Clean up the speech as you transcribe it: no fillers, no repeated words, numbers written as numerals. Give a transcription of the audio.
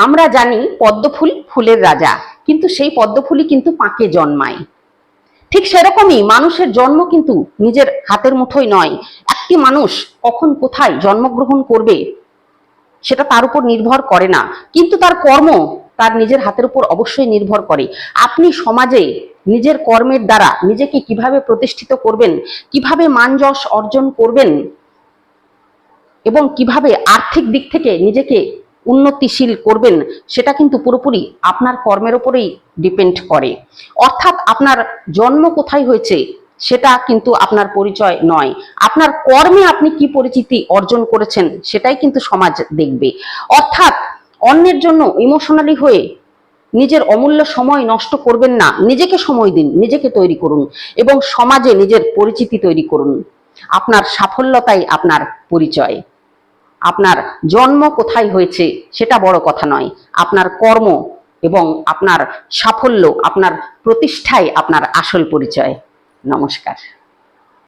আমরা জানি পদ্মফুল ফুলের রাজা, কিন্তু সেই পদ্মফুলই কিন্তু পাকে জন্মায়। ঠিক সেরকমই মানুষের জন্ম কিন্তু নিজের হাতের মুঠোয় নয়। একটি মানুষ কখন কোথায় জন্মগ্রহণ করবে সেটা তার উপর নির্ভর করে না, কিন্তু তার কর্ম তার নিজের হাতের উপর অবশ্যই নির্ভর করে। আপনি সমাজে নিজের কর্মের দ্বারা নিজেকে কিভাবে প্রতিষ্ঠিত করবেন, কিভাবে মান যশ অর্জন করবেন এবং কিভাবে আর্থিক দিক থেকে নিজেকে উন্নতিশীল করবেন, সেটা কিন্তু পুরোপুরি আপনার কর্মের উপরেই ডিপেন্ড করে। অর্থাৎ আপনার জন্ম কোথায় হয়েছে সেটা কিন্তু আপনার পরিচয় নয়, আপনার কর্মে আপনি কি পরিচিতি অর্জন করেছেন সেটাই কিন্তু সমাজ দেখবে। অর্থাৎ অন্যের জন্য ইমোশনালি হয়ে নিজের অমূল্য সময় নষ্ট করবেন না, নিজেকে সময় দিন, নিজেকে তৈরি করুন এবং সমাজে নিজের পরিচিতি তৈরি করুন। আপনার সাফল্যতাই আপনার পরিচয়। আপনার জন্ম কোথায় হয়েছে সেটা বড় কথা নয়, আপনার কর্ম এবং আপনার সাফল্য, আপনার প্রতিষ্ঠাই আপনার আসল পরিচয়। নমস্কার।